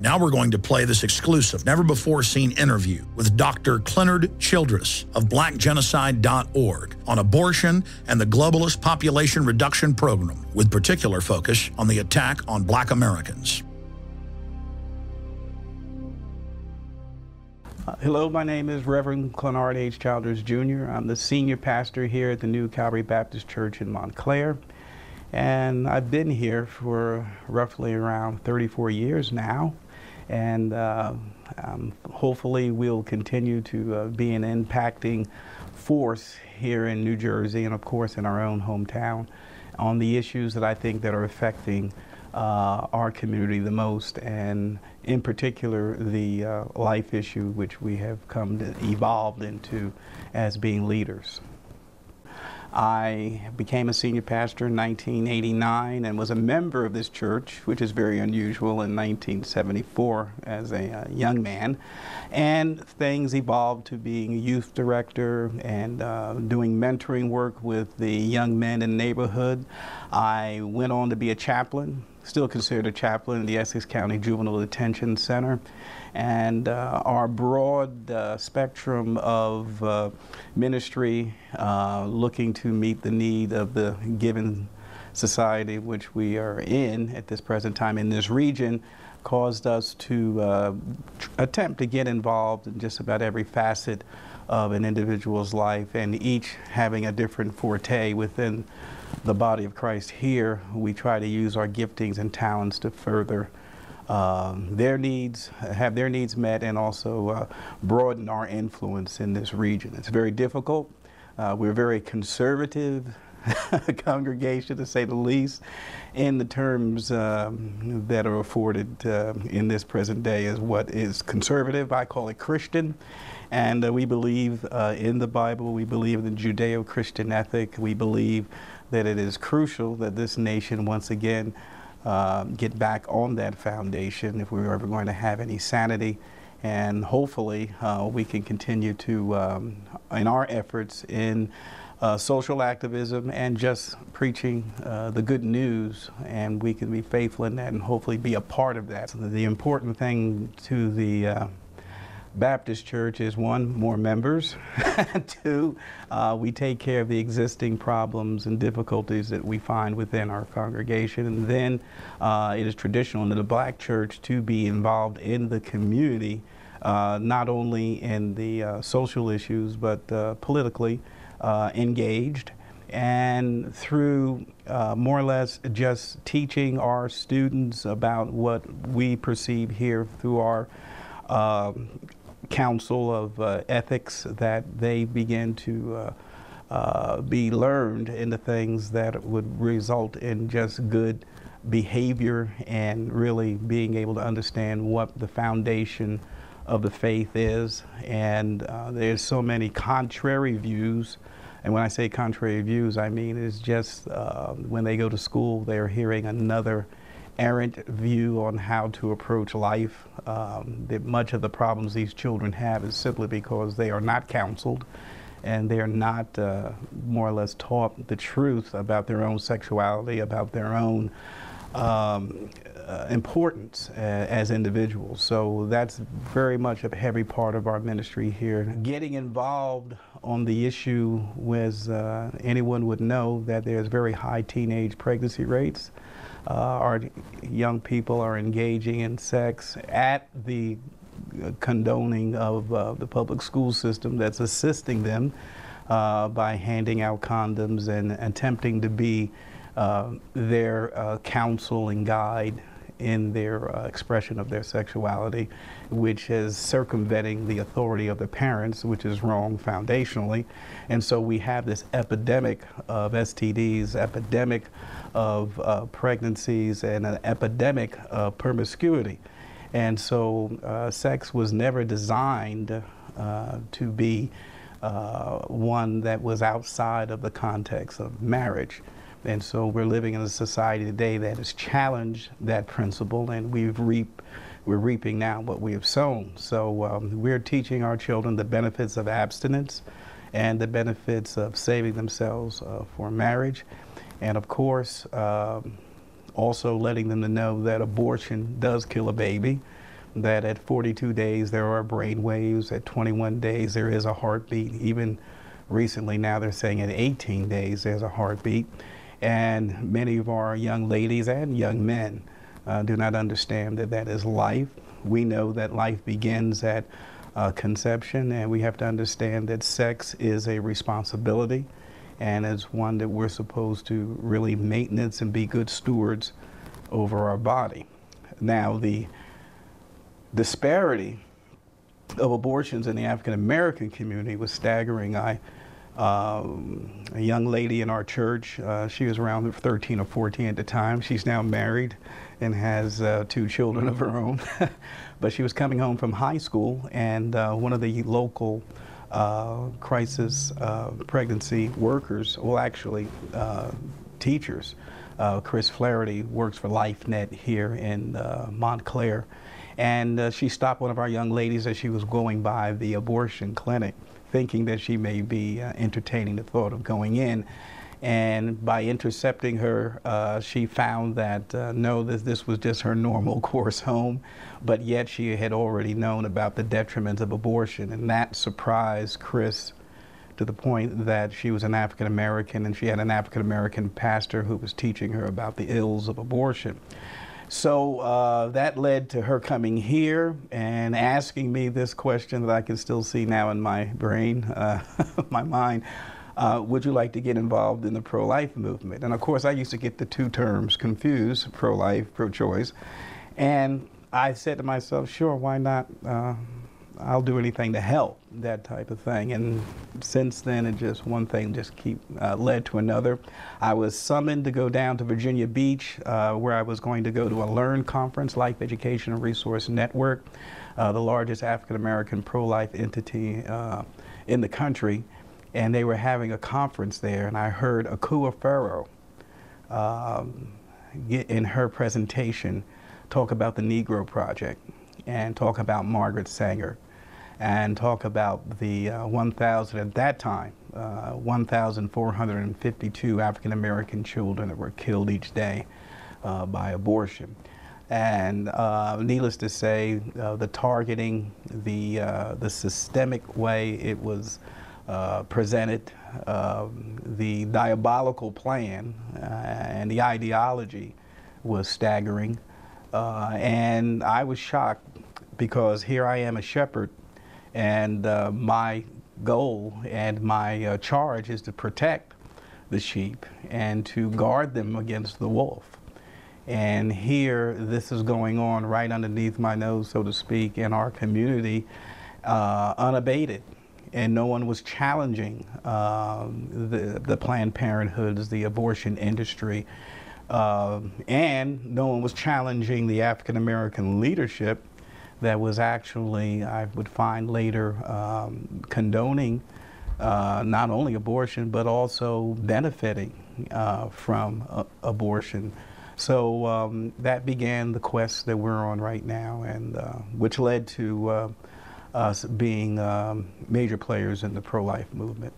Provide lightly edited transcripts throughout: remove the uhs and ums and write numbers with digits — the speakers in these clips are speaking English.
Now we're going to play this exclusive, never-before-seen interview with Dr. Clenard Childress of blackgenocide.org on abortion and the globalist population reduction program, with particular focus on the attack on Black Americans. Hello, my name is Reverend Clenard H. Childress, Jr. I'm the senior pastor here at the New Calvary Baptist Church in Montclair. And I've been here for roughly around 34 years now. And hopefully we'll continue to be an impacting force here in New Jersey and, of course, in our own hometown on the issues that I think that are affecting our community the most, and in particular the life issue which we have come to evolve into as being leaders. I became a senior pastor in 1989 and was a member of this church, which is very unusual, in 1974 as a young man. And things evolved to being a youth director and doing mentoring work with the young men in the neighborhood. I went on to be a chaplain, still considered a chaplain in the Essex County Juvenile Detention Center. And our broad spectrum of ministry looking to meet the need of the given society which we are in at this present time in this region caused us to attempt to get involved in just about every facet of an individual's life, and each having a different forte within the body of Christ here. We try to use our giftings and talents to further their needs, have their needs met, and also broaden our influence in this region. It's very difficult. We're a very conservative congregation, to say the least, in the terms that are afforded in this present day as what is conservative. I call it Christian. And we believe in the Bible. We believe in the Judeo-Christian ethic. We believe that it is crucial that this nation once again get back on that foundation if we're ever going to have any sanity. And hopefully we can continue to, in our efforts in social activism and just preaching the good news, and we can be faithful in that and hopefully be a part of that. So the important thing to the Baptist Church is, one, more members. Two, we take care of the existing problems and difficulties that we find within our congregation. And then it is traditional in the Black church to be involved in the community, not only in the social issues, but politically engaged. And through more or less just teaching our students about what we perceive here through our council of ethics, that they begin to be learned into things that would result in just good behavior and really being able to understand what the foundation of the faith is. And there's so many contrary views. And when I say contrary views, I mean it's just when they go to school, they're hearing another errant view on how to approach life. That much of the problems these children have is simply because they are not counseled and they are not more or less taught the truth about their own sexuality, about their own importance as individuals. So that's very much a heavy part of our ministry here. Getting involved on the issue was anyone would know that there's very high teenage pregnancy rates. Our young people are engaging in sex at the condoning of the public school system that's assisting them by handing out condoms and attempting to be their counsel and guide in their expression of their sexuality, which is circumventing the authority of the parents, which is wrong foundationally. And so we have this epidemic of STDs, epidemic of pregnancies, and an epidemic of promiscuity. And so sex was never designed to be one that was outside of the context of marriage. And so we're living in a society today that has challenged that principle, and we're reaping now what we have sown. So we're teaching our children the benefits of abstinence and the benefits of saving themselves for marriage. And of course, also letting them to know that abortion does kill a baby. that at 42 days there are brain waves, at 21 days there is a heartbeat. Even recently now they're saying at 18 days there's a heartbeat. And many of our young ladies and young men do not understand that that is life. We know that life begins at conception, and we have to understand that sex is a responsibility and is one that we're supposed to really maintenance and be good stewards over our body. Now, the disparity of abortions in the African American community was staggering. A young lady in our church, she was around 13 or 14 at the time. She's now married and has 2 children of her own. But she was coming home from high school, and one of the local crisis pregnancy workers, well, actually teachers, Chris Flaherty works for LifeNet here in Montclair, and she stopped one of our young ladies as she was going by the abortion clinic, thinking that she may be entertaining the thought of going in. And by intercepting her, she found that no, this was just her normal course home, but yet she had already known about the detriments of abortion, and that surprised Chris to the point that she was an African American, and she had an African American pastor who was teaching her about the ills of abortion. So that led to her coming here and asking me this question that I can still see now in my brain, my mind. Would you like to get involved in the pro-life movement? And of course, I used to get the 2 terms confused, pro-life, pro-choice. And I said to myself, sure, why not? I'll do anything to help, that type of thing. And since then, it just one thing just led to another. I was summoned to go down to Virginia Beach, where I was going to go to a LEARN conference, Life Education and Resource Network, the largest African-American pro-life entity in the country. And they were having a conference there, and I heard Akua Farrow in her presentation talk about the Negro Project, and talk about Margaret Sanger, and talk about the 1,000, at that time, 1,452 African-American children that were killed each day by abortion. And needless to say, the targeting, the systemic way it was presented, the diabolical plan and the ideology was staggering. And I was shocked, because here I am a shepherd, and my goal and my charge is to protect the sheep and to guard them against the wolf. And here this is going on right underneath my nose, so to speak, in our community, unabated. And no one was challenging the Planned Parenthoods, the abortion industry, and no one was challenging the African American leadership that was actually, I would find later, condoning not only abortion, but also benefiting from abortion. So that began the quest that we're on right now, and which led to us being major players in the pro-life movement.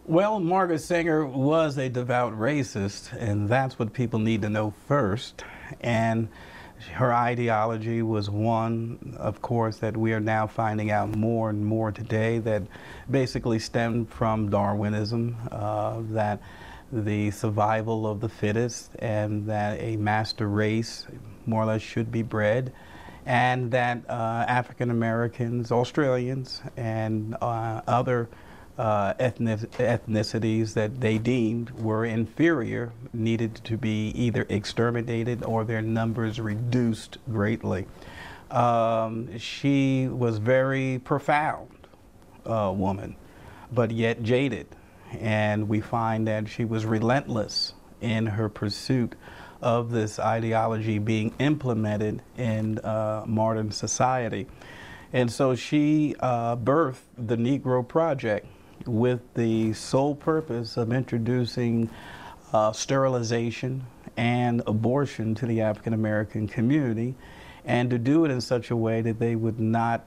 Well, Margaret Sanger was a devout racist, and that's what people need to know first. And her ideology was one, of course, that we are now finding out more and more today, that basically stemmed from Darwinism, that the survival of the fittest, and that a master race more or less should be bred, and that African Americans, Australians, and other ethnicities that they deemed were inferior needed to be either exterminated or their numbers reduced greatly. She was very profound woman, but yet jaded, and we find that she was relentless in her pursuit of this ideology being implemented in modern society. And so she birthed the Negro Project with the sole purpose of introducing sterilization and abortion to the African American community, and to do it in such a way that they would not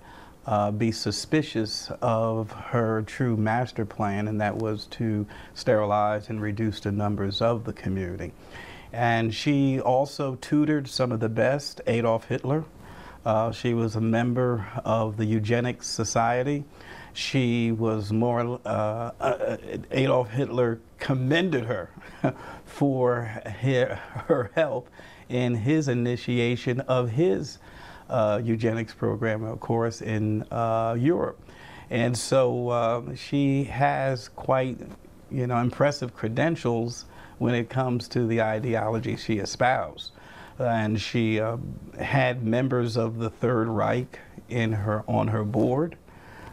be suspicious of her true master plan, and that was to sterilize and reduce the numbers of the community. And she also tutored some of the best, Adolf Hitler, She was a member of the Eugenics Society. She was more, Adolf Hitler commended her for her help in his initiation of his eugenics program, of course, in Europe. And so she has quite, impressive credentials when it comes to the ideology she espoused. And she had members of the Third Reich on her board.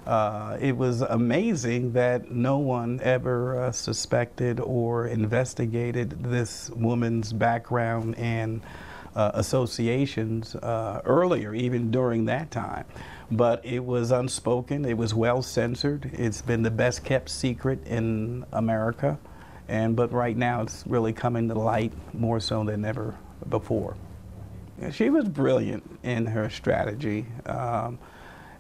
It was amazing that no one ever suspected or investigated this woman's background and associations earlier, even during that time. But it was unspoken, it was well censored. It's been the best kept secret in America. But right now it's really coming to light more so than ever before. She was brilliant in her strategy.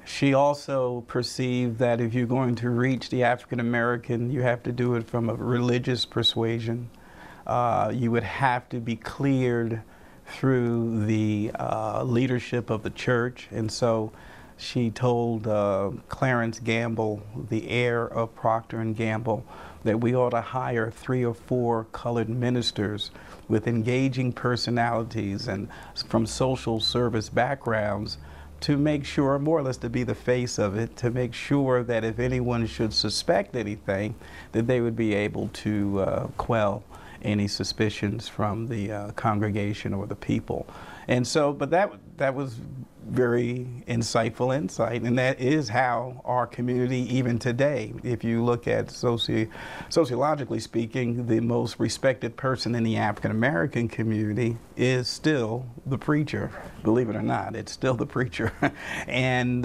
She also perceived that if you're going to reach the African American, you have to do it from a religious persuasion. You would have to be cleared through the leadership of the church. And so she told Clarence Gamble, the heir of Procter & Gamble, that we ought to hire 3 or 4 colored ministers with engaging personalities and from social service backgrounds to make sure, more or less to be the face of it, to make sure that if anyone should suspect anything, that they would be able to quell any suspicions from the congregation or the people. And so, but that was very insightful insight, and that is how our community, even today, if you look at sociologically speaking, the most respected person in the African American community is still the preacher. Believe it or not, it's still the preacher. And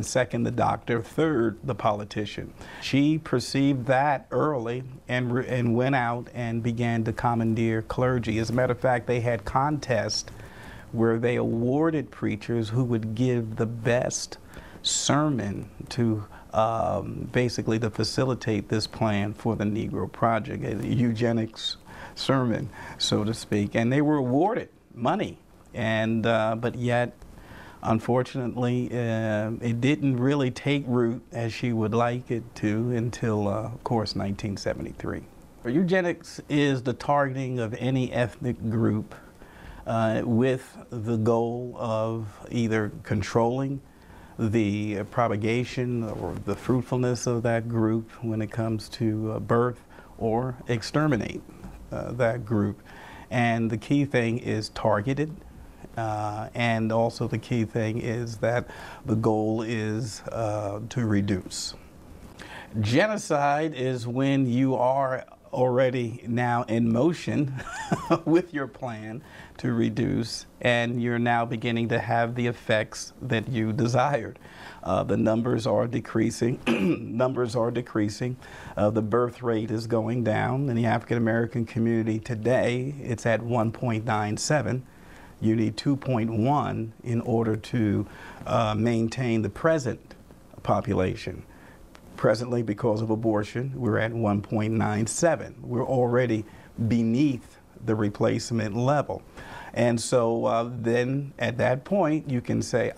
second, the doctor. Third, the politician. She perceived that early and went out and began to commandeer clergy. As a matter of fact, they had contests where they awarded preachers who would give the best sermon to basically to facilitate this plan for the Negro Project, a eugenics sermon, so to speak. And they were awarded money. And but yet, unfortunately, it didn't really take root as she would like it to until, of course, 1973. Eugenics is the targeting of any ethnic group with the goal of either controlling the propagation or the fruitfulness of that group when it comes to birth, or exterminate that group. And the key thing is targeted, and also the key thing is that the goal is to reduce. Genocide is when you are already now in motion with your plan to reduce, and you're now beginning to have the effects that you desired. The numbers are decreasing. Numbers are decreasing. The birth rate is going down. In the African American community today, it's at 1.97. You need 2.1 in order to maintain the present population. Presently, because of abortion, we're at 1.97. We're already beneath the replacement level. And so then at that point, you can say,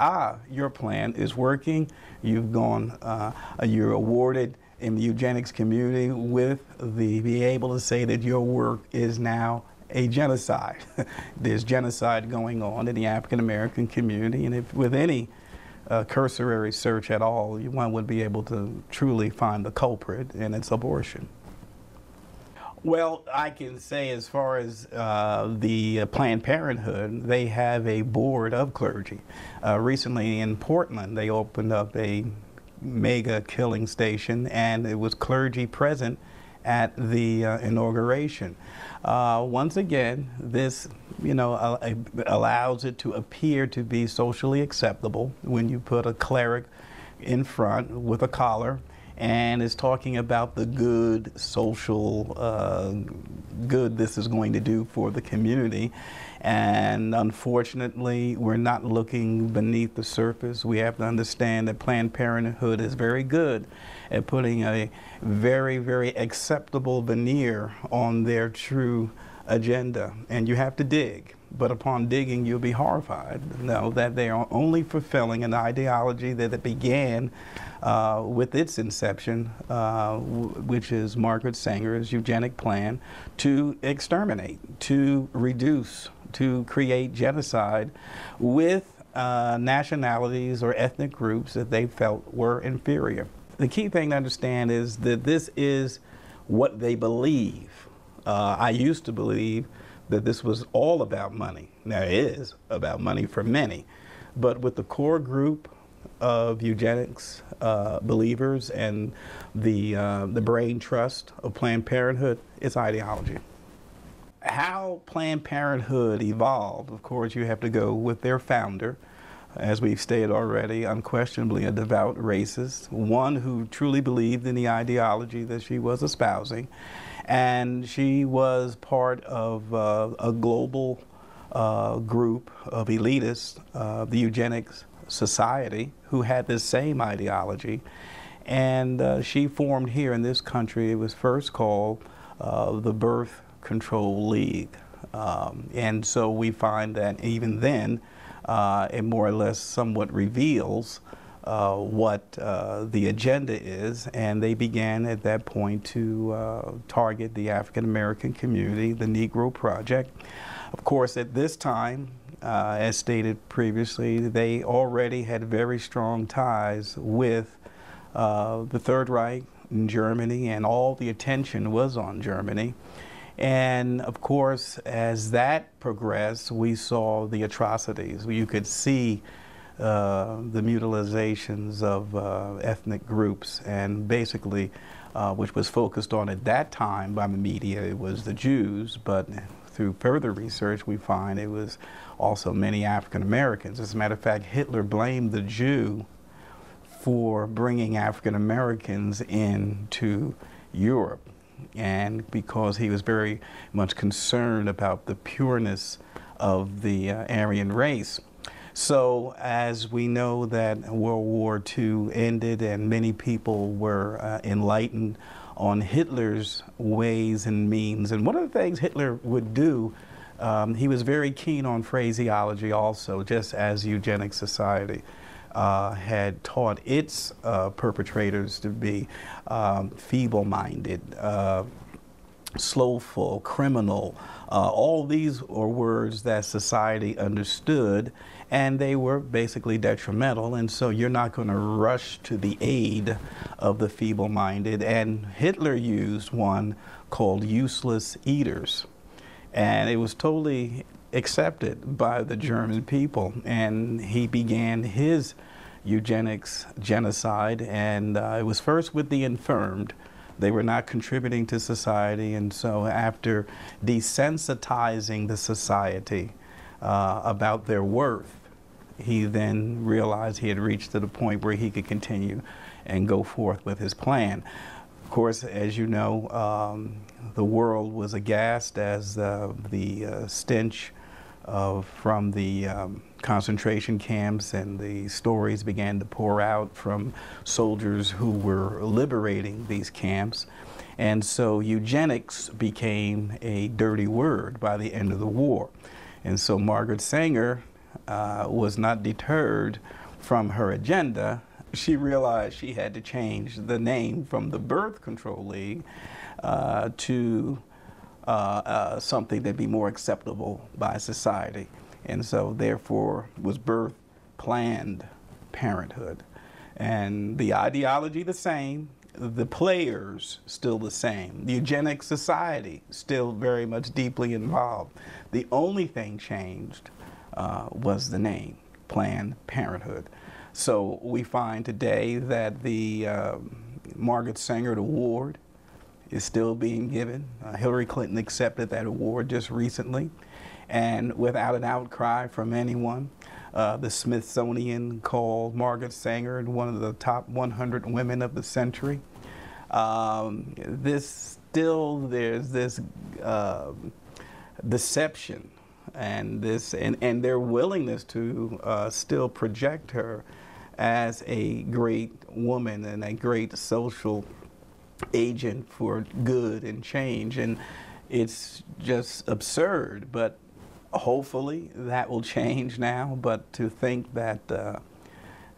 your plan is working. You've gone, you're awarded in the eugenics community with be able to say that your work is now a genocide. There's genocide going on in the African American community, and if with any cursory search at all, one would be able to truly find the culprit, and it's abortion. Well, I can say as far as the Planned Parenthood, they have a board of clergy. Recently in Portland, they opened up a mega killing station, and it was clergy present at the inauguration. Once again, this allows it to appear to be socially acceptable when you put a cleric in front with a collar and is talking about the good social good this is going to do for the community. And unfortunately, we're not looking beneath the surface. We have to understand that Planned Parenthood is very good at putting a very, very acceptable veneer on their true agenda. And you have to dig. but upon digging, you'll be horrified. Know that they are only fulfilling an ideology that began with its inception, which is Margaret Sanger's eugenic plan to exterminate, to reduce, to create genocide with nationalities or ethnic groups that they felt were inferior. The key thing to understand is that this is what they believe. I used to believe that this was all about money. Now it is about money for many, but with the core group of eugenics believers and the brain trust of Planned Parenthood, it's ideology. How Planned Parenthood evolved, of course, you have to go with their founder, as we've stated already, unquestionably a devout racist, one who truly believed in the ideology that she was espousing. And she was part of a global group of elitists, the Eugenics Society, who had the same ideology. And she formed here in this country. It was first called the Birth Control League. And so we find that even then, it more or less somewhat reveals what the agenda is, and they began at that point to target the African American community, the Negro Project. Of course, at this time, as stated previously, they already had very strong ties with the Third Reich in Germany, and all the attention was on Germany. And of course, as that progressed, we saw the atrocities. You could see the mutilations of ethnic groups, and basically, which was focused on at that time by the media, it was the Jews, but through further research, we find it was also many African Americans. As a matter of fact, Hitler blamed the Jew for bringing African Americans into Europe, and because he was very much concerned about the pureness of the Aryan race. So as we know that World War II ended and many people were enlightened on Hitler's ways and means, and one of the things Hitler would do, he was very keen on phraseology also, just as Eugenics Society had taught its perpetrators to be feeble-minded, slowful, criminal. All these are words that society understood, and they were basically detrimental, and so you're not going to rush to the aid of the feeble-minded. And Hitler used one called useless eaters, and it was totally accepted by the German people, and he began his eugenics genocide, and it was first with the infirmed. They were not contributing to society, and so after desensitizing the society about their worth, he then realized he had reached to the point where he could continue and go forth with his plan. Of course, as you know, the world was aghast as the stench from the concentration camps and the stories began to pour out from soldiers who were liberating these camps. And so eugenics became a dirty word by the end of the war. And so Margaret Sanger was not deterred from her agenda. She realized she had to change the name from the Birth Control League to something that'd be more acceptable by society. And so therefore was birth Planned Parenthood. And the ideology the same, the players still the same. The Eugenics Society still very much deeply involved. The only thing changed was the name, Planned Parenthood. So we find today that the Margaret Sanger Award is still being given. Hillary Clinton accepted that award just recently, and without an outcry from anyone. The Smithsonian called Margaret Sanger one of the top 100 women of the century. There's this deception and their willingness to still project her as a great woman and a great social agent for good and change, and it's just absurd. But Hopefully that will change now, but to think that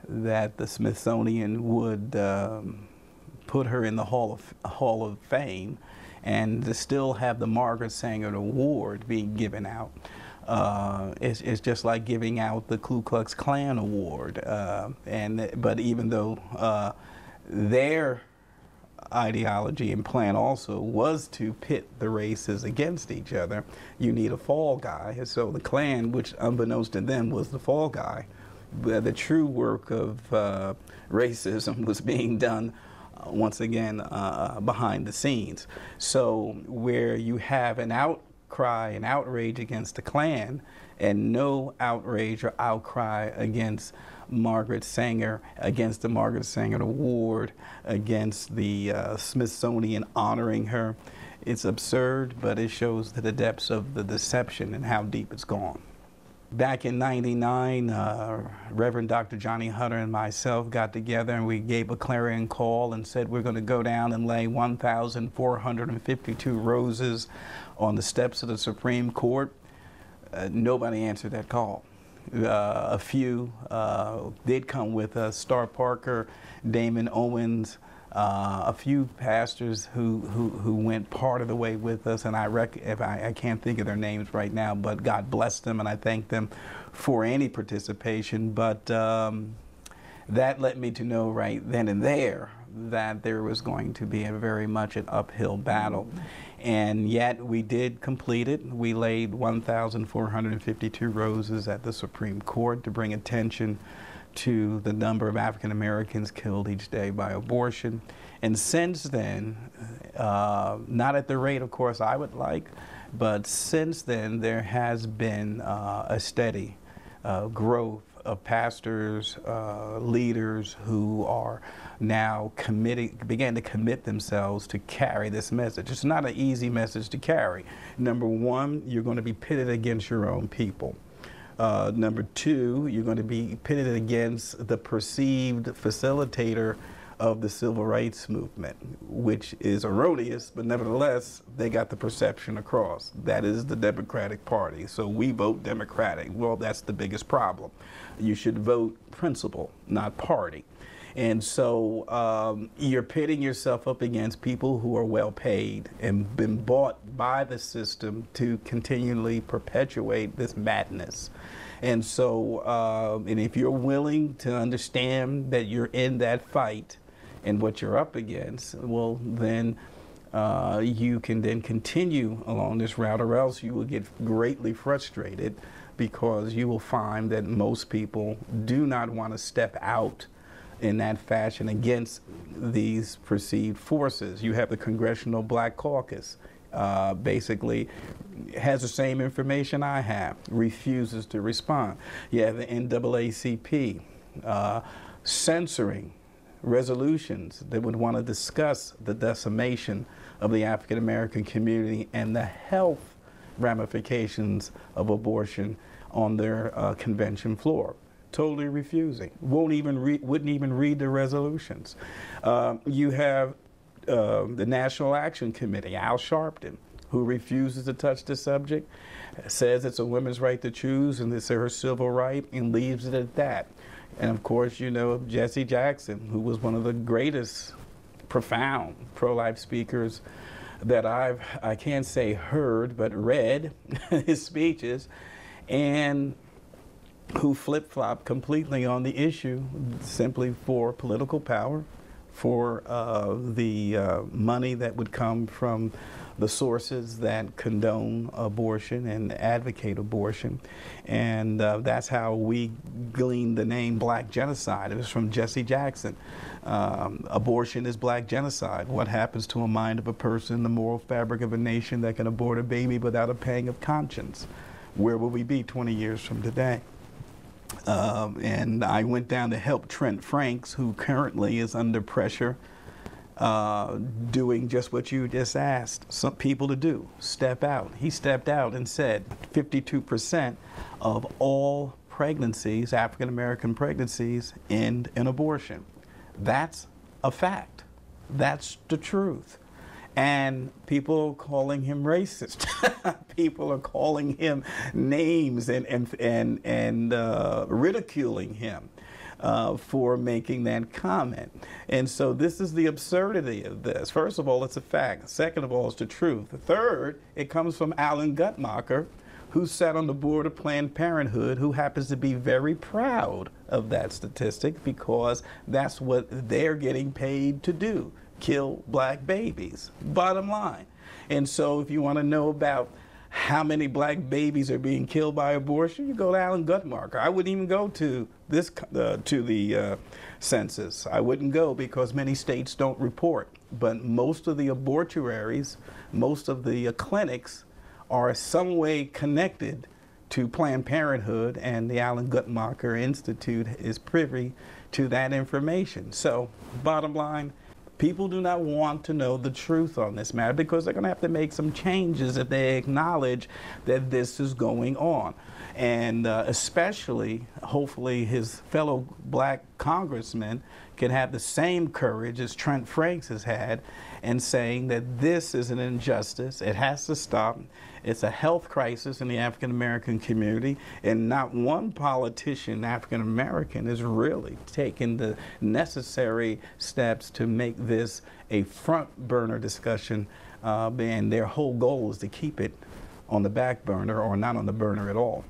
that the Smithsonian would put her in the Hall of Fame and to still have the Margaret Sanger Award being given out. It's just like giving out the Ku Klux Klan Award. But even though their ideology and plan also was to pit the races against each other, you need a fall guy. And so the Klan, which unbeknownst to them was the fall guy, the true work of racism was being done once again behind the scenes. So where you have an outcry and outrage against the Klan and no outrage or outcry against Margaret Sanger, against the Margaret Sanger Award, against the Smithsonian honoring her, it's absurd, but it shows the depths of the deception and how deep it's gone. Back in '99, Reverend Dr. Johnny Hunter and myself got together and we gave a clarion call and said we're going to go down and lay 1,452 roses on the steps of the Supreme Court. Nobody answered that call. A few did come with us, Star Parker, Damon Owens, a few pastors who went part of the way with us, and I can't think of their names right now, but God bless them and I thank them for any participation. But that led me to know right then and there that there was going to be very much an uphill battle. And yet we did complete it. We laid 1,452 roses at the Supreme Court to bring attention to the number of African Americans killed each day by abortion. And since then, not at the rate, of course, I would like, but since then there has been a steady growth of pastors, leaders who are now began to commit themselves to carry this message. It's not an easy message to carry. Number one, you're going to be pitted against your own people. Number two, you're going to be pitted against the perceived facilitator of the civil rights movement, which is erroneous, but nevertheless, they got the perception across. That is the Democratic Party. So we vote Democratic. Well, that's the biggest problem. You should vote principle, not party. And so you're pitting yourself up against people who are well paid and been bought by the system to continually perpetuate this madness. And so, and if you're willing to understand that you're in that fight and what you're up against, well, then you can then continue along this route, or else you will get greatly frustrated because you will find that most people do not want to step out in that fashion against these perceived forces. You have the Congressional Black Caucus, basically has the same information I have, refuses to respond. You have the NAACP censoring resolutions that would want to discuss the decimation of the African American community and the health ramifications of abortion on their convention floor. Totally refusing. Wouldn't even read the resolutions. You have the National Action Committee, Al Sharpton, who refuses to touch the subject, says it's a woman's right to choose and it's her civil right, and leaves it at that. And of course, you know, Jesse Jackson, who was one of the greatest, profound pro-life speakers that I can't say heard, but read his speeches, and who flip-flopped completely on the issue simply for political power, for the money that would come from the sources that condone abortion and advocate abortion. And that's how we gleaned the name Black Genocide. It was from Jesse Jackson. Abortion is black genocide. What happens to a mind of a person, the moral fabric of a nation that can abort a baby without a pang of conscience? Where will we be 20 years from today? And I went down to help Trent Franks, who currently is under pressure, doing just what you just asked some people to do, step out. He stepped out and said 52% of all pregnancies, African American pregnancies, end in abortion. That's a fact. That's the truth. And people are calling him racist. People are calling him names and ridiculing him for making that comment. And so this is the absurdity of this. First of all, it's a fact. Second of all, it's the truth. Third, it comes from Alan Guttmacher, who sat on the board of Planned Parenthood, who happens to be very proud of that statistic because that's what they're getting paid to do. Kill black babies, bottom line. And so if you want to know about how many black babies are being killed by abortion, you go to Alan Guttmacher. I wouldn't even go to this to the census. I wouldn't go because many states don't report. But most of the abortuaries, most of the clinics are some way connected to Planned Parenthood, and the Alan Guttmacher Institute is privy to that information. So bottom line, people do not want to know the truth on this matter because they're going to have to make some changes if they acknowledge that this is going on. And especially, hopefully, his fellow black congressmen can have the same courage as Trent Franks has had in saying that this is an injustice. It has to stop. It's a health crisis in the African American community, and not one politician, African American, is really taking the necessary steps to make this a front burner discussion, and their whole goal is to keep it on the back burner or not on the burner at all.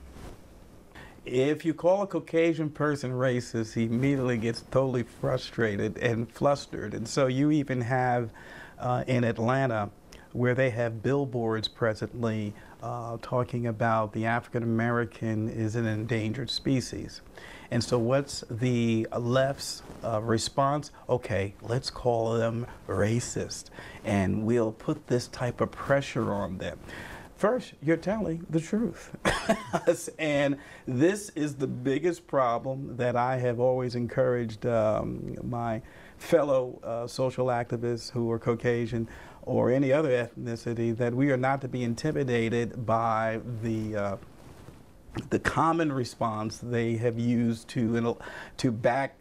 If you call a Caucasian person racist, he immediately gets totally frustrated and flustered. And so you even have in Atlanta, where they have billboards presently talking about the African American is an endangered species. And so what's the left's response? Okay, let's call them racist, and we'll put this type of pressure on them. First, you're telling the truth. And this is the biggest problem that I have always encouraged my fellow social activists who are Caucasian or any other ethnicity, that we are not to be intimidated by the common response they have used to back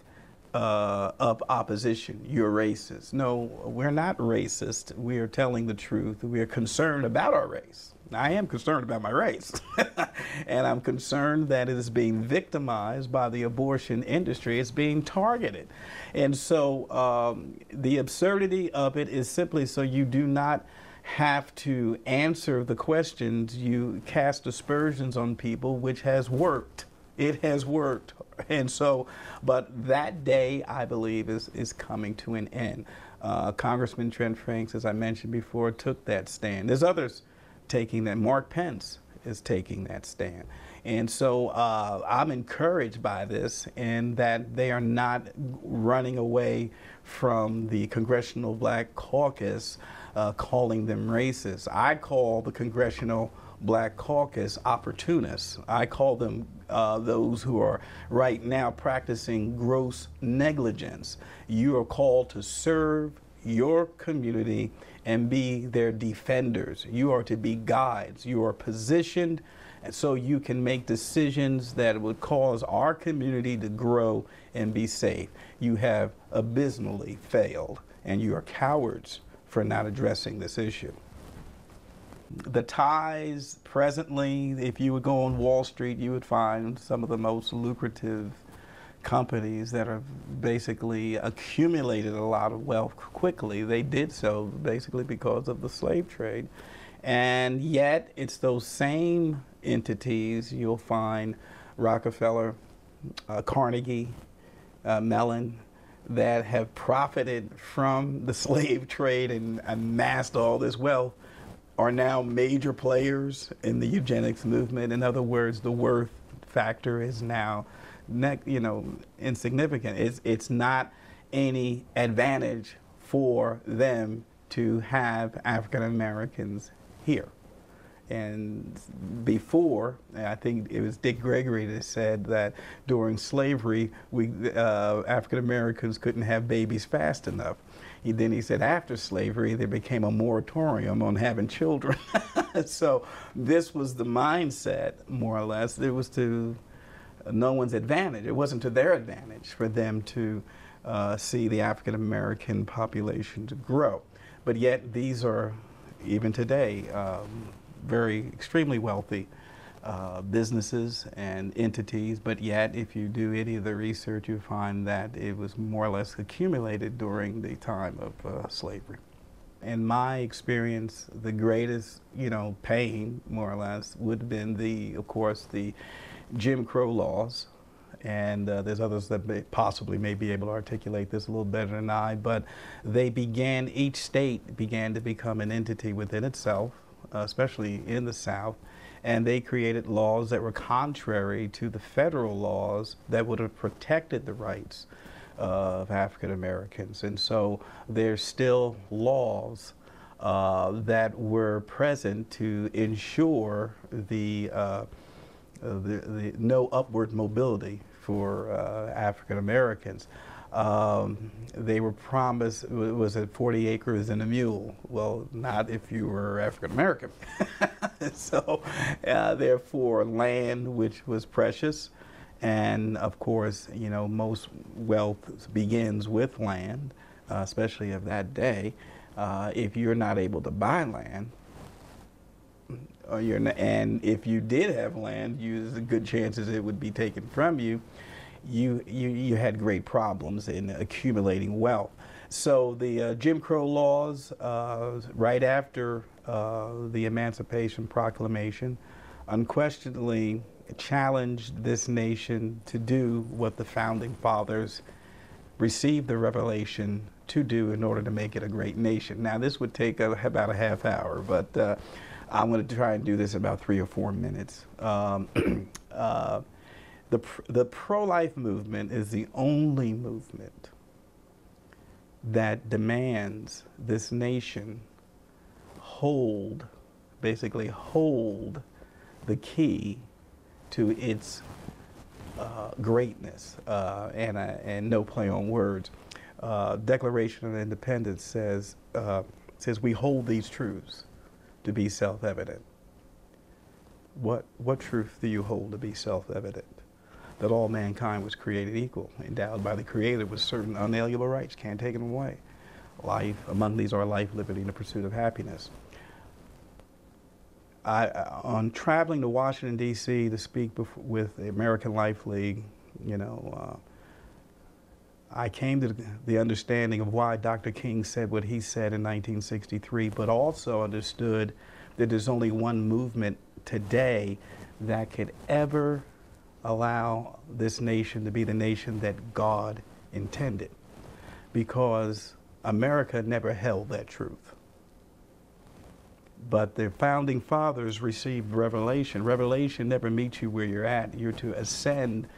up opposition. You're racist. No, we're not racist. We are telling the truth. We are concerned about our race. I am concerned about my race. And I'm concerned that it is being victimized by the abortion industry. It's being targeted. And so the absurdity of it is simply so you do not have to answer the questions. You cast aspersions on people, which has worked. It has worked. And so, but that day, I believe, is coming to an end. Congressman Trent Franks, as I mentioned before, took that stand. There's others taking that. Mark Pence is taking that stand. And so I'm encouraged by this, and that they are not running away from the Congressional Black Caucus calling them racist. I call the Congressional Black Caucus opportunists. I call them those who are right now practicing gross negligence. You are called to serve your community and be their defenders. You are to be guides. You are positioned so you can make decisions that would cause our community to grow and be safe. You have abysmally failed, and you are cowards for not addressing this issue. The ties presently, if you would go on Wall Street, you would find some of the most lucrative companies that have basically accumulated a lot of wealth quickly. They did so basically because of the slave trade. And yet it's those same entities you'll find, Rockefeller, Carnegie, Mellon, that have profited from the slave trade and amassed all this wealth, are now major players in the eugenics movement. In other words, the worth factor is now insignificant. It's not any advantage for them to have African Americans here. And before, I think it was Dick Gregory that said that during slavery, African Americans couldn't have babies fast enough. Then he said after slavery, there became a moratorium on having children. So this was the mindset, more or less. It was to no one's advantage. It wasn't to their advantage for them to see the African American population to grow. But yet these are, even today, very extremely wealthy businesses and entities, but yet if you do any of the research, you find that it was more or less accumulated during the time of slavery. In my experience, the greatest, pain, more or less, would have been of course, the Jim Crow laws. And there's others that possibly may be able to articulate this a little better than I, but each state began to become an entity within itself, especially in the South, and they created laws that were contrary to the federal laws that would have protected the rights of African Americans. And so there's still laws that were present to ensure the no upward mobility for African Americans. They were promised, was it 40 acres and a mule? Well, not if you were African American. So therefore land which was precious, and of course, most wealth begins with land, especially of that day. If you're not able to buy land, and if you did have land, there's a good chances it would be taken from you. You had great problems in accumulating wealth. So the Jim Crow laws, right after the Emancipation Proclamation, unquestionably challenged this nation to do what the Founding Fathers received the revelation to do in order to make it a great nation. Now, this would take about a half hour, but I'm going to try and do this in about 3 or 4 minutes. The pro-life movement is the only movement that demands this nation basically hold the key to its greatness, and no play on words. Declaration of Independence says we hold these truths to be self-evident. What truth do you hold to be self-evident? That all mankind was created equal, endowed by the Creator with certain unalienable rights, can't take them away. Life, among these are life, liberty, and the pursuit of happiness. On traveling to Washington, D.C. to speak with the American Life League, I came to the understanding of why Dr. King said what he said in 1963, but also understood that there's only one movement today that could ever allow this nation to be the nation that God intended, because America never held that truth. But the Founding Fathers received revelation. Revelation never meets you where you're at. You're to ascend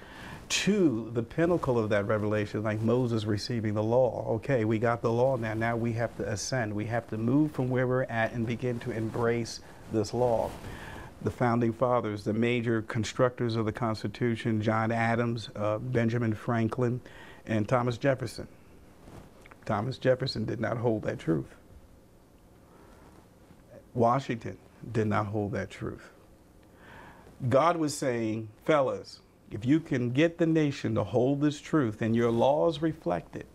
to the pinnacle of that revelation, like Moses receiving the law. Okay, we got the law now. Now we have to ascend. We have to move from where we're at and begin to embrace this law. The Founding Fathers, the major constructors of the Constitution, John Adams, Benjamin Franklin, and Thomas Jefferson. Thomas Jefferson did not hold that truth. Washington did not hold that truth. God was saying, fellas, if you can get the nation to hold this truth and your laws reflect it,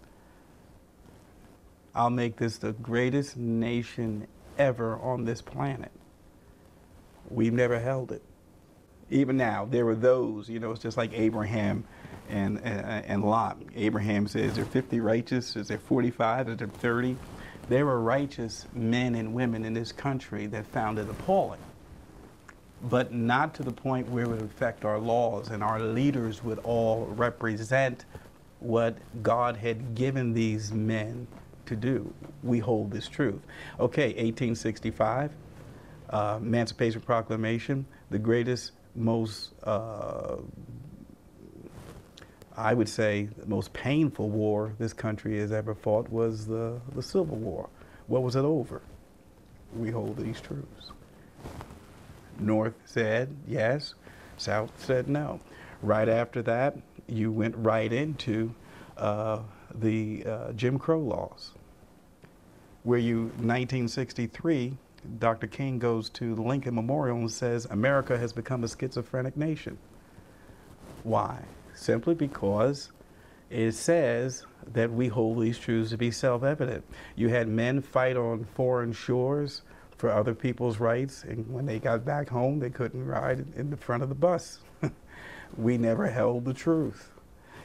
I'll make this the greatest nation ever on this planet. We've never held it. Even now, there were those, it's just like Abraham and Lot. Abraham says, is there 50 righteous? Is there 45? Is there 30? There were righteous men and women in this country that found it appalling, but not to the point where it would affect our laws, and our leaders would all represent what God had given these men to do. We hold this truth. Okay, 1865, Emancipation Proclamation, the greatest, most, I would say, the most painful war this country has ever fought was the Civil War. What was it over? We hold these truths. North said yes, South said no. Right after that, you went right into the Jim Crow laws, where 1963, Dr. King goes to the Lincoln Memorial and says, America has become a schizophrenic nation. Why? Simply because it says that we hold these truths to be self-evident. You had men fight on foreign shores for other people's rights, and when they got back home, they couldn't ride in the front of the bus. We never held the truth.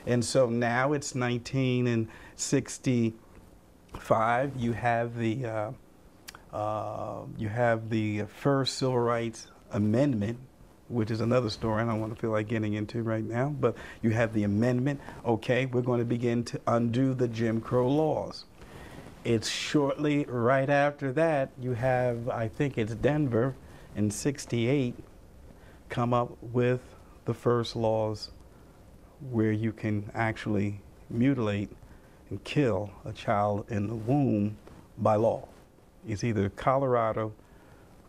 And so now it's 1965. You have the first Civil Rights Amendment, which is another story I don't want to feel like getting into right now, but you have the amendment. Okay, we're going to begin to undo the Jim Crow laws. It's shortly right after that, you have, I think it's Denver in '68, come up with the first laws where you can actually mutilate and kill a child in the womb by law. It's either Colorado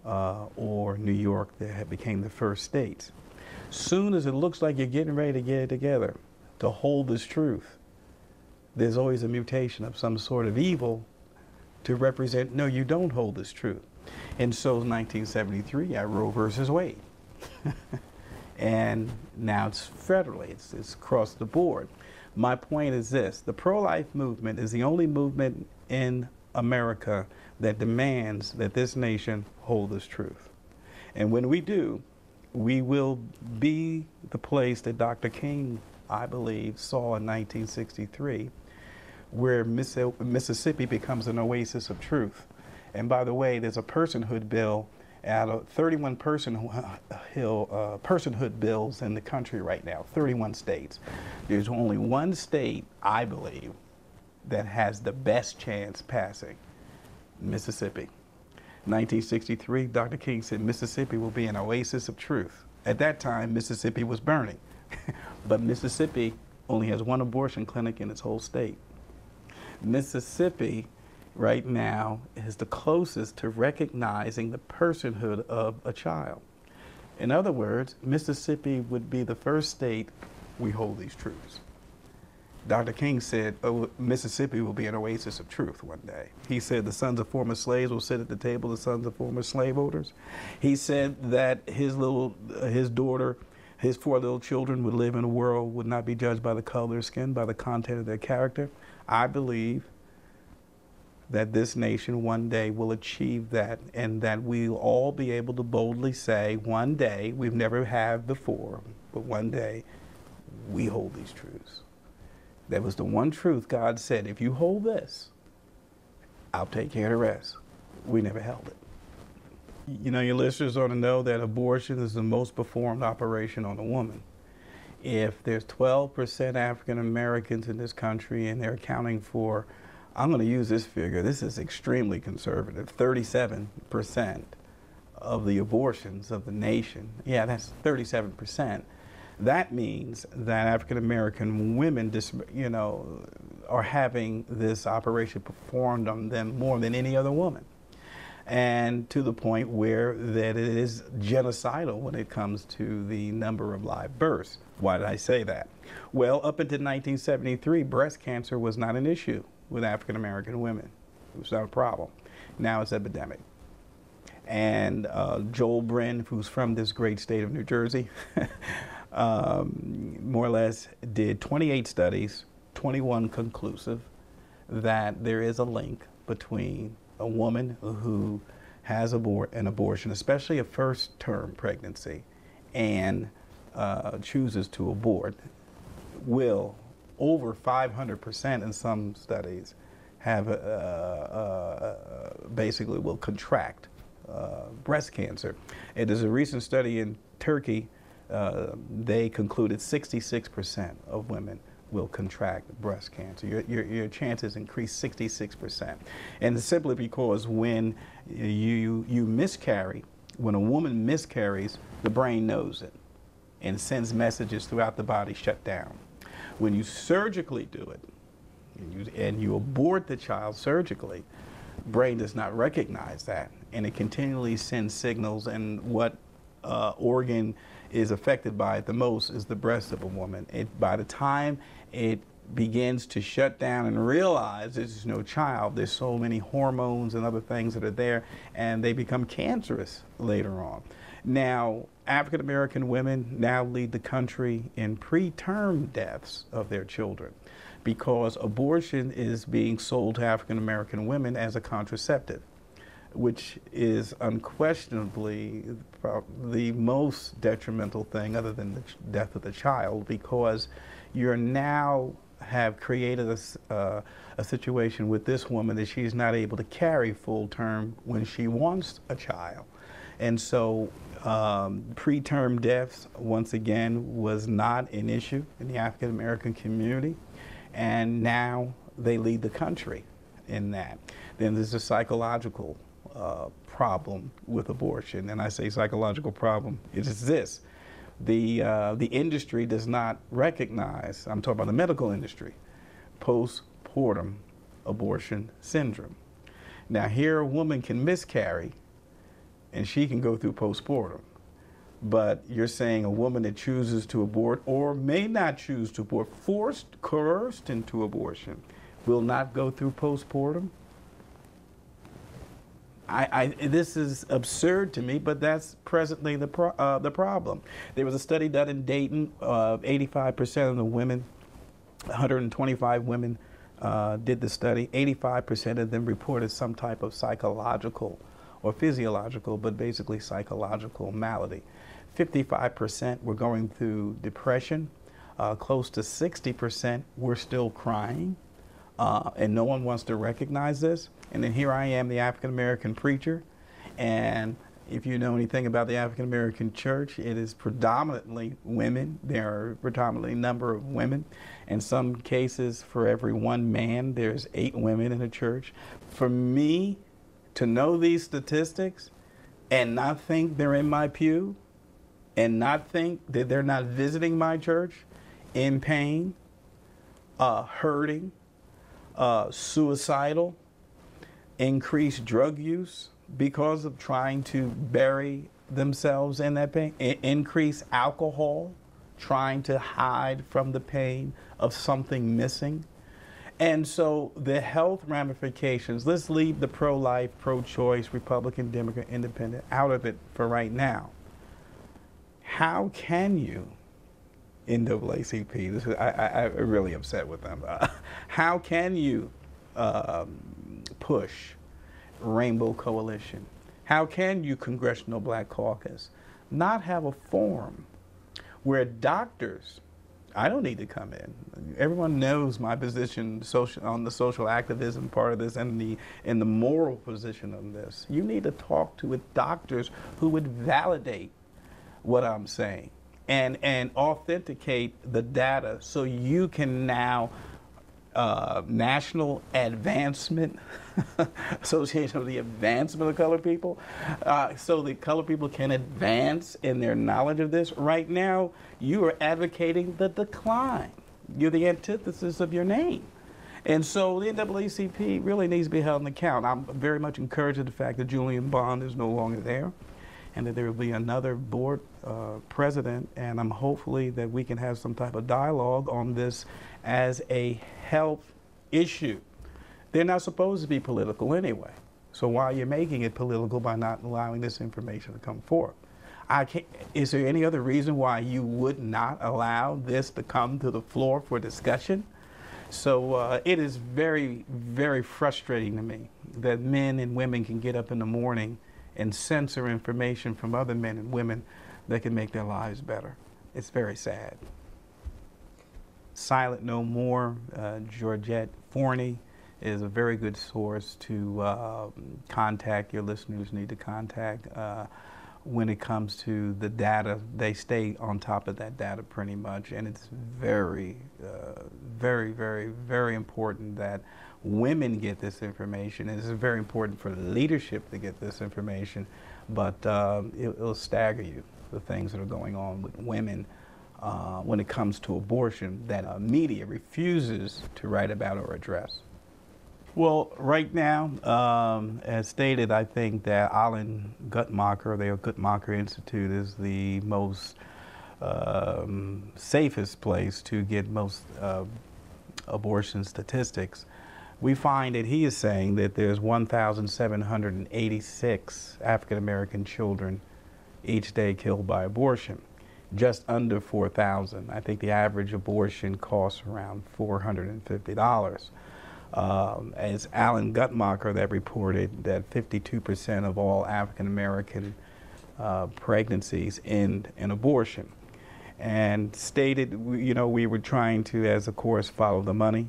or New York that became the first states. Soon as it looks like you're getting ready to get it together to hold this truth, there's always a mutation of some sort of evil to represent, no, you don't hold this truth. And so 1973, you have Roe versus Wade. And now it's federally, it's across the board. My point is this: the pro-life movement is the only movement in America that demands that this nation hold this truth. And when we do, we will be the place that Dr. King, I believe, saw in 1963, where Mississippi becomes an oasis of truth. And by the way, there's a personhood bill out of 31 personhood bills in the country right now, 31 states. There's only one state, I believe, that has the best chance passing, Mississippi. 1963, Dr. King said Mississippi will be an oasis of truth. At that time, Mississippi was burning. But Mississippi only has one abortion clinic in its whole state. Mississippi right now is the closest to recognizing the personhood of a child. In other words, Mississippi would be the first state we hold these truths. Dr. King said, oh, Mississippi will be an oasis of truth one day. He said the sons of former slaves will sit at the table of the sons of former slaveholders. He said that his daughter, his 4 little children would live in a world, would not be judged by the color of their skin, by the content of their character. I believe that this nation one day will achieve that, and that we'll all be able to boldly say one day, we've never had before, but one day we hold these truths. That was the one truth God said, if you hold this, I'll take care of the rest. We never held it. You know, your listeners ought to know that abortion is the most performed operation on a woman. If there's 12% African Americans in this country and they're accounting for, I'm going to use this figure, this is extremely conservative, 37% of the abortions of the nation. Yeah, that's 37%. That means that African American women, you know, are having this operation performed on them more than any other woman. And to the point where that it is genocidal when it comes to the number of live births. Why did I say that? Well, up until 1973, breast cancer was not an issue with African American women. It was not a problem. Now it's epidemic. And Joel Bryn, who's from this great state of New Jersey, more or less did 28 studies, 21 conclusive, that there is a link between a woman who has an abortion, especially a first-term pregnancy, and chooses to abort, will, over 500% in some studies, have basically will contract breast cancer. And there's a recent study in Turkey, they concluded 66% of women will contract breast cancer. Your chances increase 66%. And it's simply because when you miscarry, when a woman miscarries, the brain knows it and sends messages throughout the body, shut down. When you surgically do it, and you abort the child surgically, brain does not recognize that, and it continually sends signals, and what organ is affected by it the most is the breast of a woman. By the time it begins to shut down and realize there's no child, there's so many hormones and other things that are there, and they become cancerous later on. Now, African American women now lead the country in preterm deaths of their children. because abortion is being sold to African American women as a contraceptive, which is unquestionably the most detrimental thing other than the death of the child, because you're now have created a situation with this woman that she's not able to carry full term when she wants a child. And so preterm deaths, once again, was not an issue in the African American community, and now they lead the country in that. Then there's a psychological problem with abortion, and I say psychological problem. It is this: the industry does not recognize, I'm talking about the medical industry, postpartum abortion syndrome. Now here a woman can miscarry and she can go through postpartum, but you're saying a woman that chooses to abort or may not choose to abort, coerced into abortion, will not go through postpartum? This is absurd to me, but that's presently the problem. There was a study done in Dayton. 85% of the women, 125 women did the study. 85% of them reported some type of psychological or physiological, but basically psychological malady. 55% were going through depression. Close to 60% were still crying. And no one wants to recognize this. And then here I am, the African-American preacher, and if you know anything about the African-American church, it is predominantly women. There are predominantly a number of women. In some cases, for every one man, there's 8 women in a church. For me to know these statistics and not think they're in my pew and not think that they're not visiting my church in pain, hurting, suicidal, increased drug use because of trying to bury themselves in that pain, increased alcohol, trying to hide from the pain of something missing. And so the health ramifications, let's leave the pro-life, pro-choice, Republican, Democrat, Independent out of it for right now. How can you, NAACP, I'm really upset with them. How can you push Rainbow Coalition? How can you, Congressional Black Caucus, not have a forum where doctors, I don't need to come in. Everyone knows my position on the social activism part of this and the moral position of this. You need to talk to doctors who would validate what I'm saying and authenticate the data so you can now National Advancement Association of the Advancement of Colored People, so the colored people can advance in their knowledge of this. Right now, you are advocating the decline. You're the antithesis of your name. And so the NAACP really needs to be held in account. I'm very much encouraged at the fact that Julian Bond is no longer there and that there will be another board president, and I'm hopefully that we can have some type of dialogue on this as a health issue. They're not supposed to be political anyway. So why are you making it political by not allowing this information to come forth? Is there any other reason why you would not allow this to come to the floor for discussion? So it is very, very frustrating to me that men and women can get up in the morning and censor information from other men and women that can make their lives better. It's very sad. Silent No More, Georgette Forney is a very good source to contact. Your listeners need to contact. When it comes to the data, they stay on top of that data pretty much, and it's very, very, very, very important that women get this information. It's very important for leadership to get this information, but it'll stagger you, the things that are going on with women when it comes to abortion that media refuses to write about or address. Well, right now, as stated, I think that Alan Guttmacher, the Guttmacher Institute, is the most safest place to get most abortion statistics. We find that he is saying that there's 1,786 African American children each day killed by abortion. just under $4,000. I think the average abortion costs around $450. As Alan Guttmacher that reported that 52% of all African American pregnancies end in abortion, and stated, we were trying to, as of course, follow the money.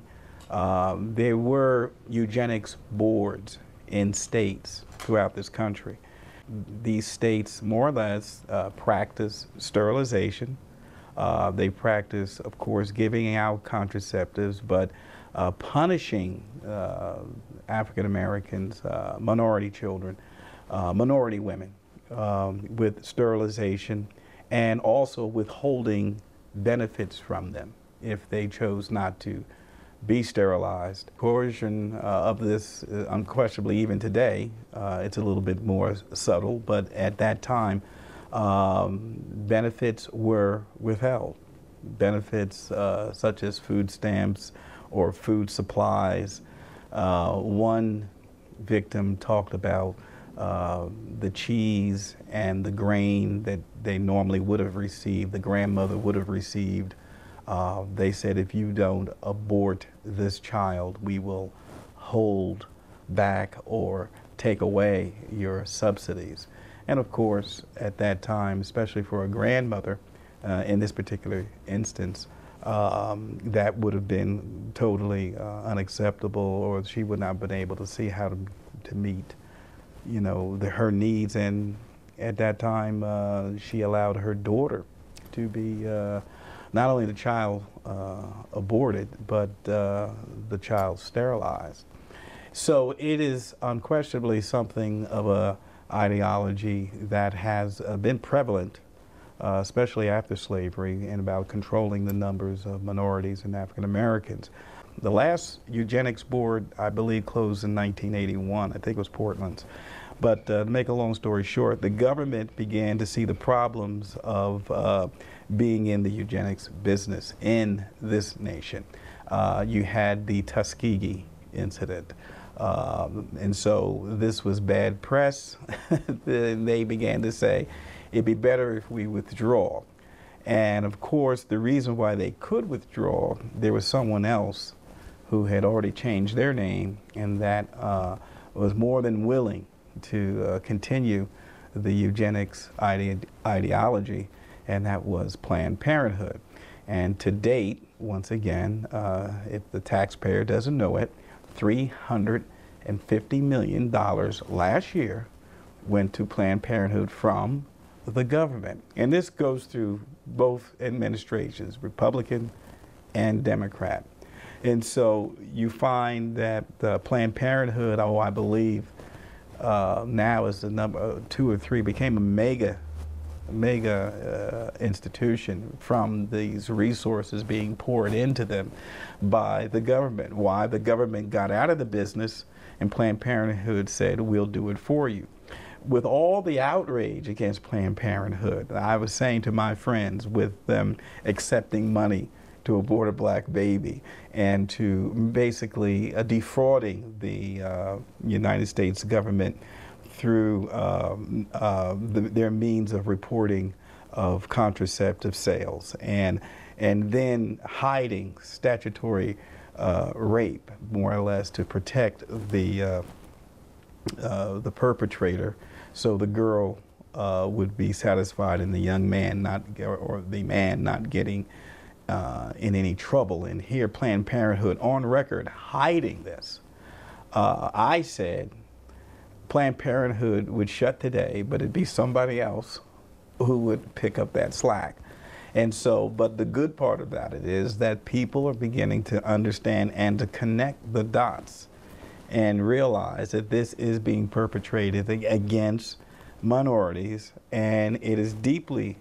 There were eugenics boards in states throughout this country. These states more or less practice sterilization. They practice, of course, giving out contraceptives, but punishing African Americans, minority children, minority women with sterilization, and also withholding benefits from them if they chose not to be sterilized. Coercion of this, unquestionably even today, it's a little bit more subtle, but at that time, benefits were withheld. Benefits such as food stamps or food supplies. One victim talked about the cheese and the grain that they normally would have received, the grandmother would have received. They said, if you don't abort this child, we will hold back or take away your subsidies. And of course, at that time, especially for a grandmother, in this particular instance, that would have been totally unacceptable, or she would not have been able to see how to meet, her needs. And at that time, she allowed her daughter to be not only the child aborted, but the child sterilized. So it is unquestionably something of a ideology that has been prevalent, especially after slavery, and about controlling the numbers of minorities and African Americans. The last eugenics board, I believe, closed in 1981. I think it was Portland's. But to make a long story short, the government began to see the problems of being in the eugenics business in this nation. You had the Tuskegee incident. And so this was bad press. They began to say, it'd be better if we withdraw. And of course, the reason why they could withdraw, there was someone else who had already changed their name, and that was more than willing to continue the eugenics ideology, and that was Planned Parenthood. And to date, once again, if the taxpayer doesn't know it, $350 million last year went to Planned Parenthood from the government. And this goes through both administrations, Republican and Democrat. And so you find that Planned Parenthood, I believe, now is the number 2 or 3, became a mega institution from these resources being poured into them by the government. Why? The government got out of the business, and Planned Parenthood said, we'll do it for you. With all the outrage against Planned Parenthood, I was saying to my friends, with them accepting money to abort a black baby and to basically defrauding the United States government through their means of reporting of contraceptive sales, and then hiding statutory rape, more or less, to protect the perpetrator, so the girl would be satisfied and the young man or the man not getting in any trouble. And here, Planned Parenthood on record hiding this. I said Planned Parenthood would shut today, but it'd be somebody else who would pick up that slack. And so, but the good part about it is that people are beginning to understand and to connect the dots and realize that this is being perpetrated against minorities, and it is deeply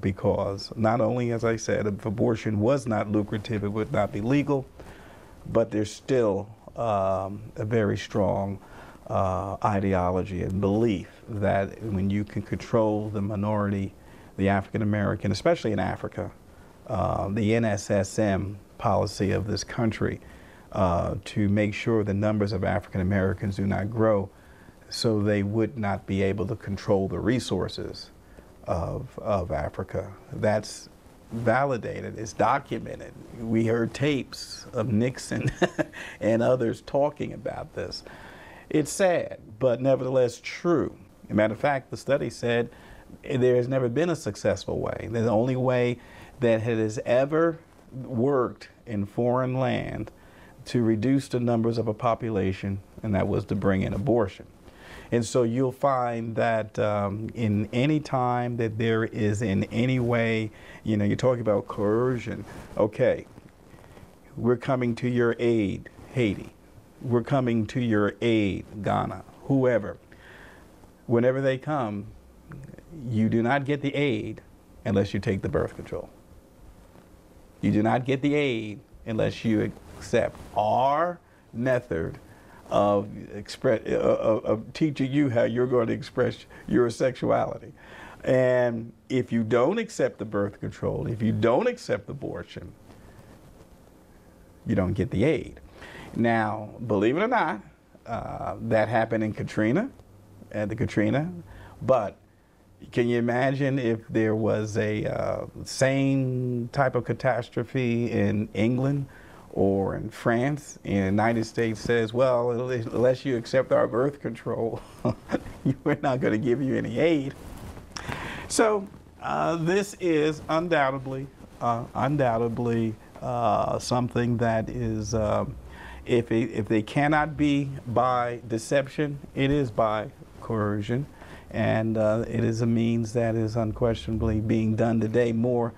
because not only, as I said, if abortion was not lucrative, it would not be legal, but there's still a very strong ideology and belief that when you can control the minority, the African American, especially in Africa, the NSSM policy of this country, to make sure the numbers of African Americans do not grow, so they would not be able to control the resources of Africa. That's validated, it's documented. We heard tapes of Nixon and others talking about this. It's sad, but nevertheless true. As a matter of fact, the study said there has never been a successful way. The only way that has ever worked in foreign land to reduce the numbers of a population, and that was to bring in abortion. And so you'll find that in any time that there is in any way, you know, you're talking about coercion. Okay, we're coming to your aid, Haiti. We're coming to your aid, Ghana, whoever. Whenever they come, you do not get the aid unless you take the birth control. You do not get the aid unless you accept our method of teaching you how you're going to express your sexuality. And if you don't accept the birth control, if you don't accept abortion, you don't get the aid. Now, believe it or not, that happened in Katrina, but can you imagine if there was a same type of catastrophe in England or in France, and the United States says, well, unless you accept our birth control, we're not going to give you any aid. So this is undoubtedly something that is, if they cannot be by deception, it is by coercion. And it is a means that is unquestionably being done today more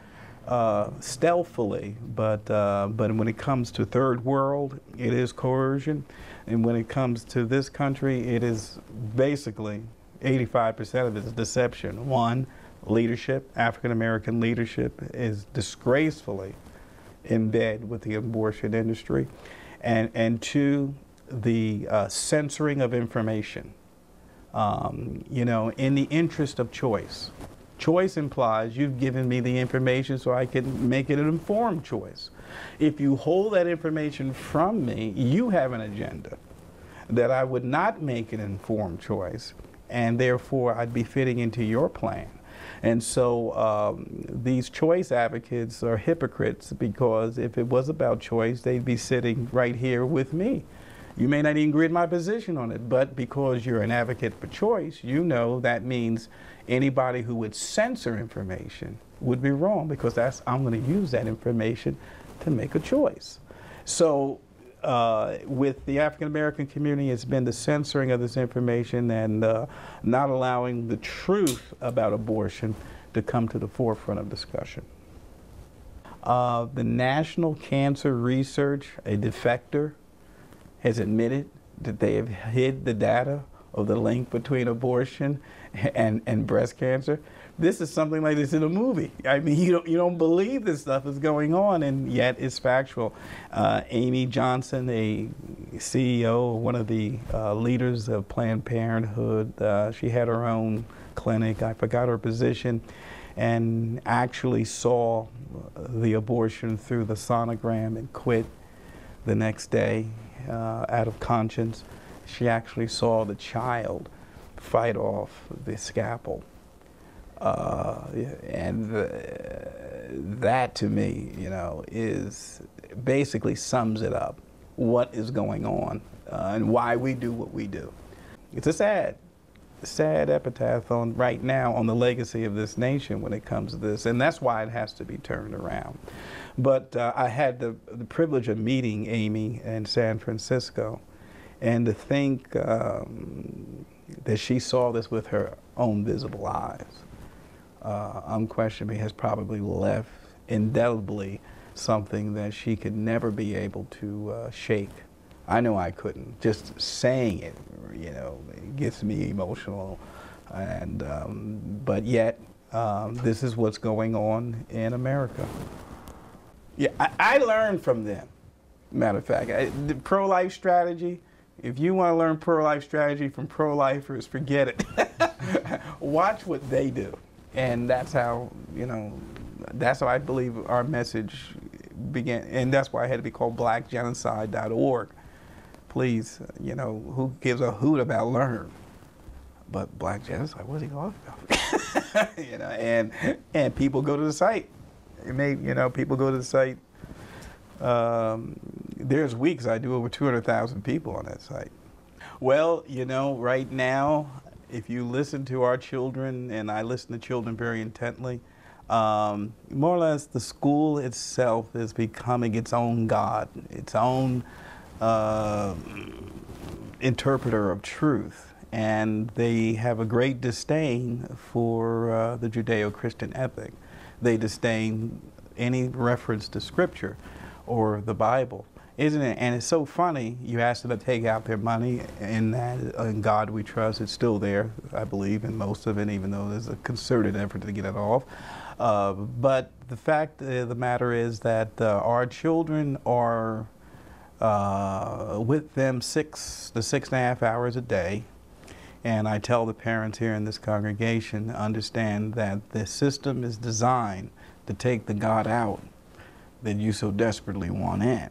stealthily, but when it comes to third world, it is coercion, and when it comes to this country, it is basically 85% of it is deception. One, leadership, African American leadership is disgracefully in bed with the abortion industry, and two, the censoring of information. You know, in the interest of choice. Choice implies you've given me the information so I can make it an informed choice. If you hold that information from me, you have an agenda that I would not make an informed choice, and therefore I'd be fitting into your plan. And so these choice advocates are hypocrites, because if it was about choice, they'd be sitting right here with me. You may not even agree with my position on it, but because you're an advocate for choice, you know that means anybody who would censor information would be wrong, because I'm going to use that information to make a choice. So with the African American community, it's been the censoring of this information and not allowing the truth about abortion to come to the forefront of discussion. The National Cancer Research, a defector, has admitted that they have hid the data of the link between abortion and breast cancer. This is something like this in a movie. I mean, you don't believe this stuff is going on, and yet it's factual. Amy Johnson, a CEO, one of the leaders of Planned Parenthood, she had her own clinic. I forgot her position, and actually saw the abortion through the sonogram and quit the next day. Out of conscience. She actually saw the child fight off the scalpel. And that to me, you know, basically sums it up, what is going on and why we do what we do. It's a sad epitaph right now on the legacy of this nation when it comes to this, and that's why it has to be turned around. But I had the privilege of meeting Amy in San Francisco, and to think that she saw this with her own visible eyes, unquestionably has probably left indelibly something that she could never be able to shake. I know I couldn't. Just saying it, you know, it gets me emotional, and but yet this is what's going on in America. Yeah, I learned from them. Matter of fact, the pro-life strategy, if you want to learn pro-life strategy from pro-lifers, forget it. Watch what they do. And that's how, you know, that's how I believe our message began. And that's why I had to be called blackgenocide.org. Please, you know, who gives a hoot about learn? but black genocide, what's he talking about? You know, and people go to the site. People go to the site. There's weeks I do over 200,000 people on that site. Well, right now, if you listen to our children, and I listen to children very intently, more or less the school itself is becoming its own God, its own interpreter of truth. And they have a great disdain for the Judeo-Christian ethic. They disdain any reference to Scripture or the Bible, isn't it? And it's so funny, you ask them to take out their money, in God we trust. It's still there, I believe, in most of it, even though there's a concerted effort to get it off. But the fact of the matter is that our children are with them 6 to 6.5 hours a day. And I tell the parents here in this congregation to understand that the system is designed to take the God out that you so desperately want in.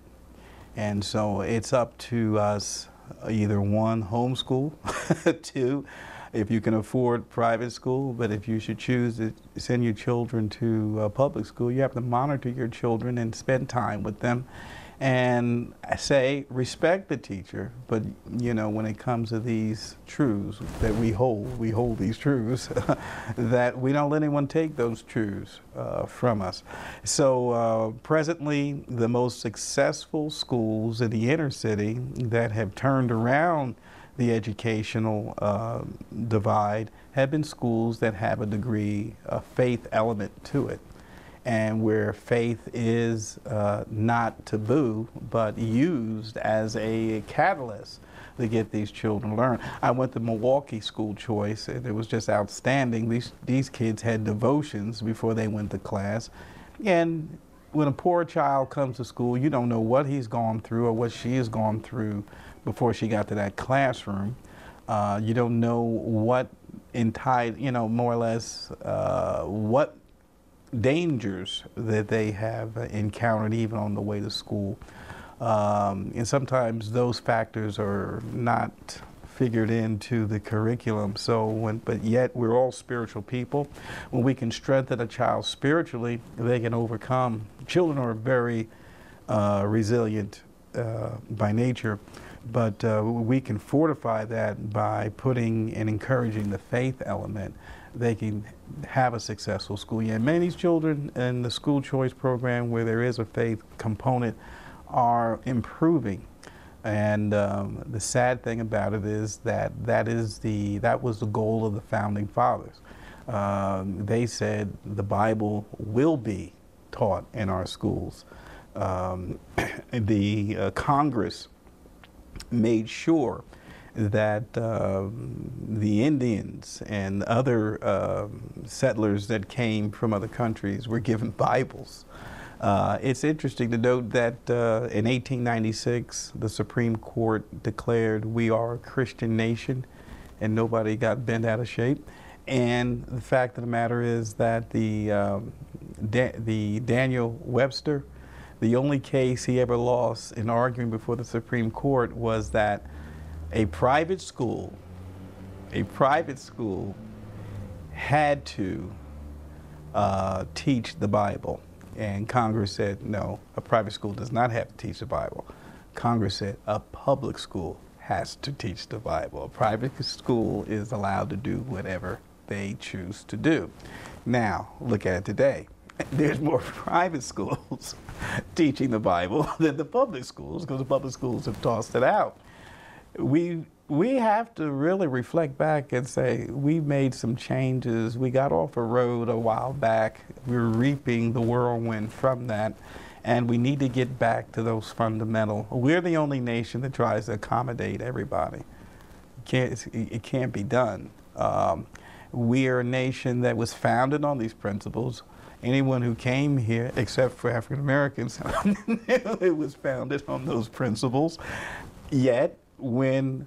And so it's up to us, either one, homeschool, two, if you can afford private school, but if you should choose to send your children to public school, you have to monitor your children and spend time with them. And say, respect the teacher, but when it comes to these truths that we hold these truths, that we don't let anyone take those truths from us. So presently, the most successful schools in the inner city that have turned around the educational divide have been schools that have a degree of faith element to it, and where faith is not taboo, but used as a catalyst to get these children to learn. I went to Milwaukee School Choice, and it was just outstanding. These kids had devotions before they went to class. And when a poor child comes to school, you don't know what he's gone through or what she has gone through before she got to that classroom. You don't know what more or less what dangers that they have encountered even on the way to school. And sometimes those factors are not figured into the curriculum. But yet we're all spiritual people. When we can strengthen a child spiritually, they can overcome. Children are very resilient by nature, but we can fortify that by putting and encouraging the faith element. They can have a successful school year. Many of these children in the school choice program, where there is a faith component, are improving. And the sad thing about it is that that was the goal of the founding fathers. They said the Bible will be taught in our schools. The Congress made sure that the Indians and other settlers that came from other countries were given Bibles. It's interesting to note that in 1896, the Supreme Court declared we are a Christian nation, and nobody got bent out of shape. And the fact of the matter is that the Daniel Webster, the only case he ever lost in arguing before the Supreme Court was that a private school had to teach the Bible. And Congress said, no, a private school does not have to teach the Bible. Congress said a public school has to teach the Bible. A private school is allowed to do whatever they choose to do. Now, look at it today. There's more private schools teaching the Bible than the public schools, because the public schools have tossed it out. We have to really reflect back and say we made some changes. We got off a road a while back. We're reaping the whirlwind from that, and we need to get back to those fundamental. We're the only nation that tries to accommodate everybody. It can't be done. We are a nation that was founded on these principles. Anyone who came here, except for African Americans, it was founded on those principles. Yet, when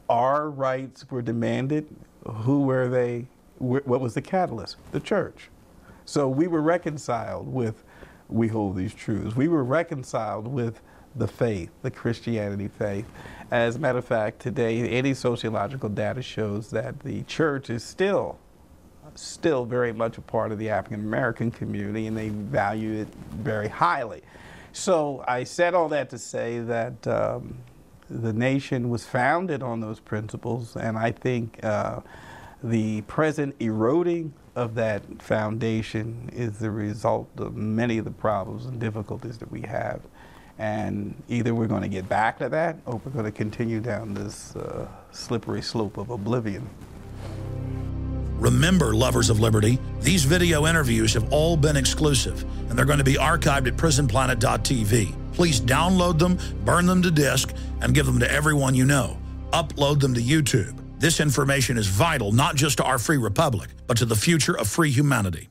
our rights were demanded, who were they? What was the catalyst? The church. So we were reconciled with we hold these truths. We were reconciled with the faith, the Christianity faith. As a matter of fact, today, any sociological data shows that the church is still very much a part of the African American community, and they value it very highly. So I said all that to say that the nation was founded on those principles, and I think the present eroding of that foundation is the result of many of the problems and difficulties that we have. And either we're going to get back to that, or we're going to continue down this slippery slope of oblivion. Remember, lovers of liberty, these video interviews have all been exclusive, and they're going to be archived at prisonplanet.tv. Please download them, burn them to disk, and give them to everyone you know. Upload them to YouTube. This information is vital not just to our free republic, but to the future of free humanity.